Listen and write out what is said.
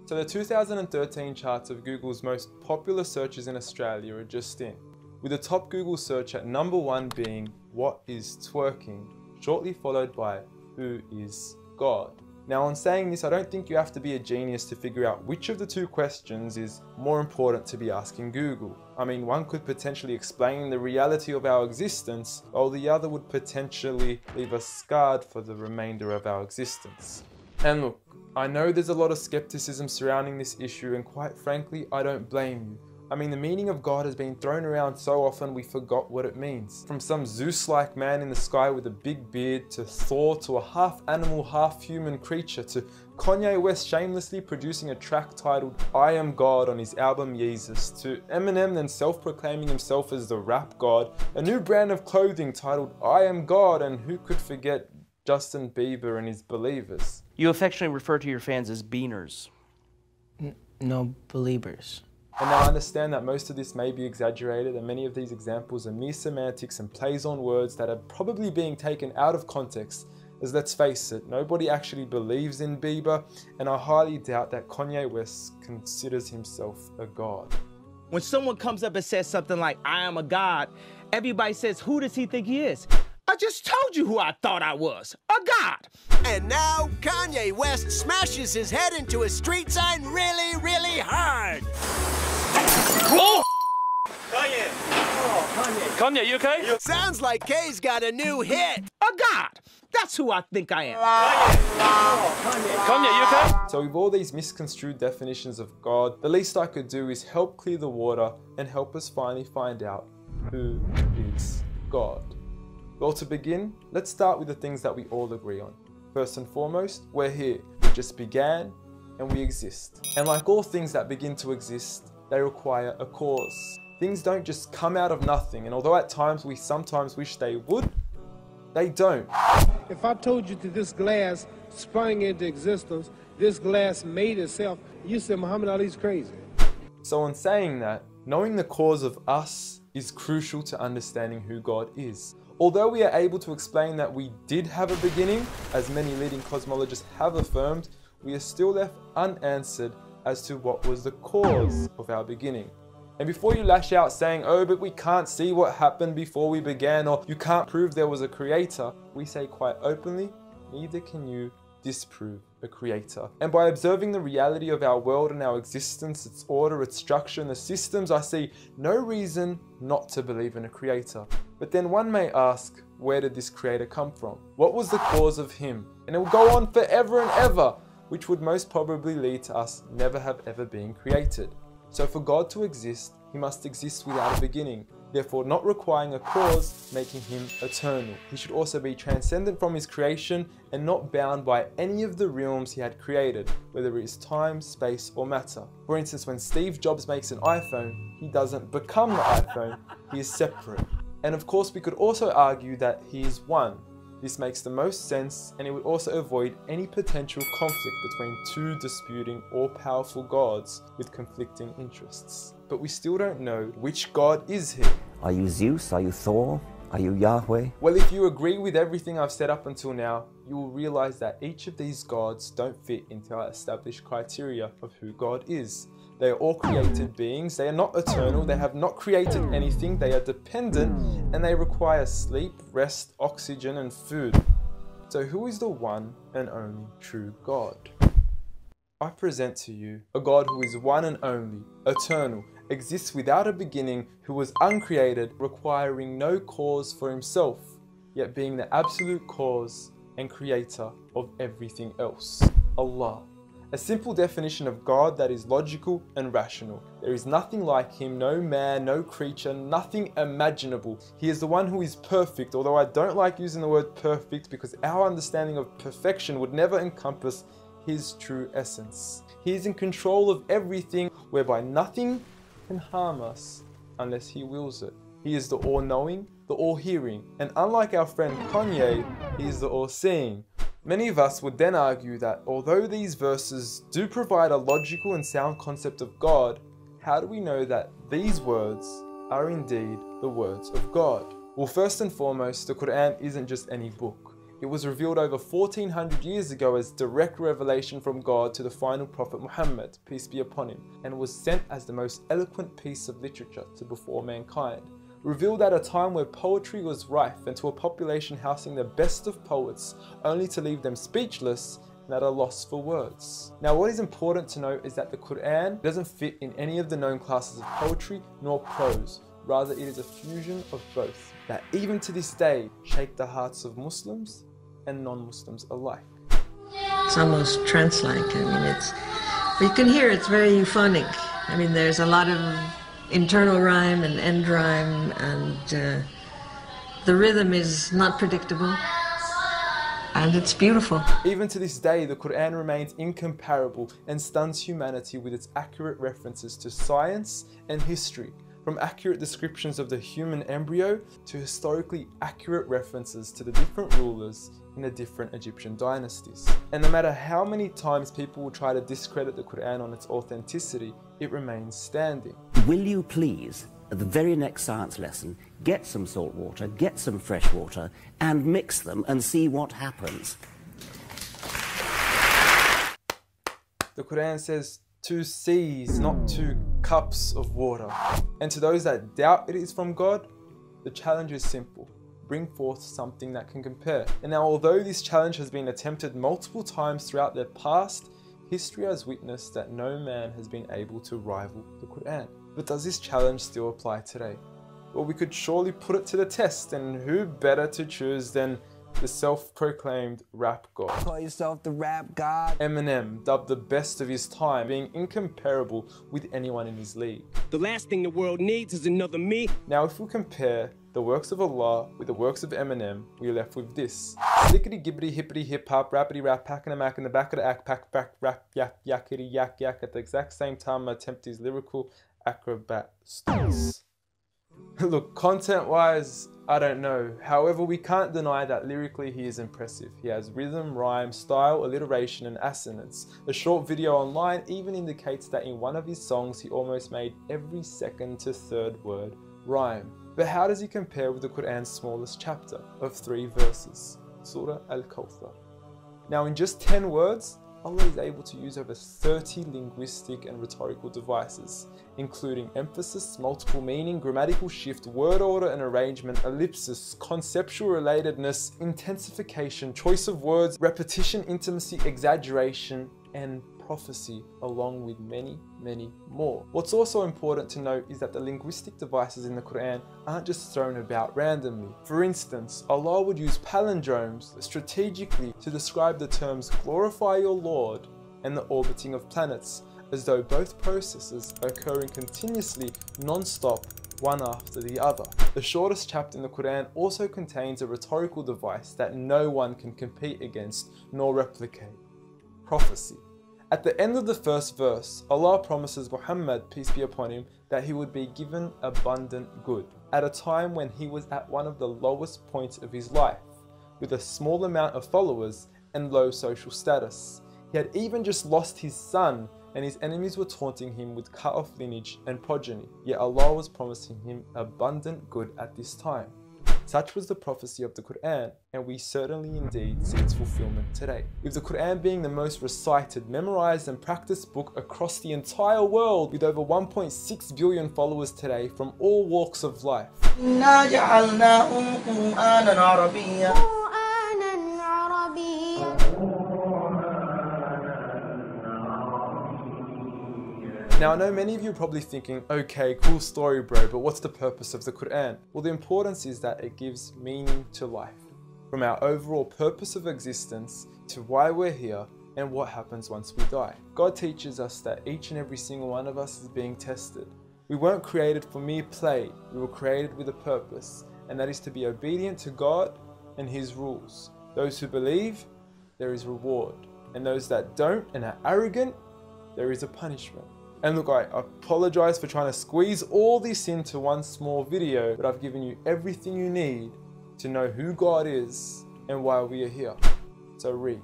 So the 2013 charts of Google's most popular searches in Australia are just in, with the top Google search at number 1 being "What is twerking?", shortly followed by "Who is God?". Now, on saying this, I don't think you have to be a genius to figure out which of the two questions is more important to be asking Google. I mean, one could potentially explain the reality of our existence, while the other would potentially leave us scarred for the remainder of our existence. And look, I know there's a lot of skepticism surrounding this issue, and quite frankly, I don't blame you. I mean, the meaning of God has been thrown around so often we forgot what it means. From some Zeus-like man in the sky with a big beard, to Thor, to a half-animal, half-human creature, to Kanye West shamelessly producing a track titled "I Am God" on his album Yeezus, to Eminem then self-proclaiming himself as the rap god, a new brand of clothing titled "I Am God", and who could forget Justin Bieber and his Believers. You affectionately refer to your fans as beaners. No, believers. And now I understand that most of this may be exaggerated, and many of these examples are mere semantics and plays on words that are probably being taken out of context, as let's face it, nobody actually believes in Bieber, and I highly doubt that Kanye West considers himself a god. When someone comes up and says something like, "I am a god," everybody says, "Who does he think he is?" I just told you who I thought I was, a god. And now Kanye West smashes his head into a street sign really, really hard. Oh! Kanye. Oh, Kanye, you okay? Sounds like Kay's got a new hit. A god. That's who I think I am. Kanye, you okay? So with all these misconstrued definitions of God, the least I could do is help clear the water and help us finally find out who is God. Well, to begin, let's start with the things that we all agree on. First and foremost, we're here. We just began and we exist. And like all things that begin to exist, they require a cause. Things don't just come out of nothing, and although at times we sometimes wish they would, they don't. If I told you that this glass sprang into existence, this glass made itself, you said Muhammad Ali's crazy. So in saying that, knowing the cause of us is crucial to understanding who God is. Although we are able to explain that we did have a beginning, as many leading cosmologists have affirmed, we are still left unanswered as to what was the cause of our beginning. And before you lash out saying, "Oh, but we can't see what happened before we began," or "you can't prove there was a creator," we say quite openly, neither can you disprove a creator. And by observing the reality of our world and our existence, its order, its structure, and the systems, I see no reason not to believe in a creator. But then one may ask, where did this creator come from? What was the cause of him? And it will go on forever and ever, which would most probably lead to us never have ever been created. So for God to exist, he must exist without a beginning, therefore not requiring a cause, making him eternal. He should also be transcendent from his creation and not bound by any of the realms he had created, whether it is time, space, or matter. For instance, when Steve Jobs makes an iPhone, he doesn't become the iPhone, he is separate. And of course, we could also argue that he is one. This makes the most sense, and it would also avoid any potential conflict between two disputing all-powerful gods with conflicting interests. But we still don't know which God is he. Are you Zeus? Are you Thor? Are you Yahweh? Well, if you agree with everything I've said up until now, you will realize that each of these gods don't fit into our established criteria of who God is. They are all created beings, they are not eternal, they have not created anything, they are dependent, and they require sleep, rest, oxygen, and food. So who is the one and only true God? I present to you a God who is one and only, eternal, exists without a beginning, who was uncreated, requiring no cause for himself, yet being the absolute cause and creator of everything else. Allah. A simple definition of God that is logical and rational. There is nothing like him, no man, no creature, nothing imaginable. He is the one who is perfect, although I don't like using the word perfect because our understanding of perfection would never encompass his true essence. He is in control of everything, whereby nothing can harm us unless he wills it. He is the all-knowing, the all-hearing, and unlike our friend Kanye, he is the all-seeing. Many of us would then argue that although these verses do provide a logical and sound concept of God, how do we know that these words are indeed the words of God? Well, first and foremost, the Quran isn't just any book. It was revealed over 1400 years ago as direct revelation from God to the final prophet Muhammad, peace be upon him, and was sent as the most eloquent piece of literature to before mankind. Revealed at a time where poetry was rife and to a population housing the best of poets, only to leave them speechless and at a loss for words. Now what is important to note is that the Quran doesn't fit in any of the known classes of poetry nor prose. Rather, it is a fusion of both that even to this day shake the hearts of Muslims and non-Muslims alike. It's almost trance-like. I mean, you can hear it's very euphonic. I mean, there's a lot of internal rhyme and end rhyme, and the rhythm is not predictable, and it's beautiful. Even to this day, the Quran remains incomparable and stuns humanity with its accurate references to science and history. From accurate descriptions of the human embryo to historically accurate references to the different rulers in the different Egyptian dynasties. And no matter how many times people will try to discredit the Quran on its authenticity, it remains standing. Will you please, at the very next science lesson, get some salt water, get some fresh water, and mix them and see what happens? The Quran says 2 seas, not 2 cups of water. And to those that doubt it is from God, the challenge is simple. Bring forth something that can compare. And now, although this challenge has been attempted multiple times throughout the past, history has witnessed that no man has been able to rival the Quran. But does this challenge still apply today? Well, we could surely put it to the test, and who better to choose than the self-proclaimed rap god. Call yourself the rap god. Eminem, dubbed the best of his time, being incomparable with anyone in his league. The last thing the world needs is another me. Now, if we compare the works of Allah with the works of Eminem, we are left with this. Slickety gibbity hippity hip hop, rappity rap, packing a mac in the back of the act, pack back rap yak yakety yak yak at the exact same time I attempt these lyrical acrobat stunts. Look, content-wise, I don't know. However, we can't deny that lyrically he is impressive. He has rhythm, rhyme, style, alliteration, and assonance. The short video online even indicates that in one of his songs he almost made every second to third word rhyme. But how does he compare with the Quran's smallest chapter of 3 verses, Surah Al-Kawthar? Now, in just 10 words, Allah is able to use over 30 linguistic and rhetorical devices, including emphasis, multiple meaning, grammatical shift, word order and arrangement, ellipsis, conceptual relatedness, intensification, choice of words, repetition, intimacy, exaggeration, and prophecy, along with many, many more. What's also important to note is that the linguistic devices in the Quran aren't just thrown about randomly. For instance, Allah would use palindromes strategically to describe the terms glorify your Lord and the orbiting of planets, as though both processes are occurring continuously, non-stop, one after the other. The shortest chapter in the Quran also contains a rhetorical device that no one can compete against nor replicate: prophecy. At the end of the first verse, Allah promises Muhammad, peace be upon him, that he would be given abundant good at a time when he was at one of the lowest points of his life, with a small amount of followers and low social status. He had even just lost his son, and his enemies were taunting him with cut-off lineage and progeny, yet Allah was promising him abundant good at this time. Such was the prophecy of the Quran, and we certainly indeed see its fulfillment today. With the Quran being the most recited, memorized and practiced book across the entire world, with over 1.6 billion followers today from all walks of life. Now, I know many of you are probably thinking, okay, cool story bro, but what's the purpose of the Quran? Well, the importance is that it gives meaning to life. From our overall purpose of existence to why we're here and what happens once we die. God teaches us that each and every single one of us is being tested. We weren't created for mere play, we were created with a purpose, and that is to be obedient to God and His rules. Those who believe, there is reward, and those that don't and are arrogant, there is a punishment. And look, I apologize for trying to squeeze all this into one small video, but I've given you everything you need to know who God is and why we are here. So read.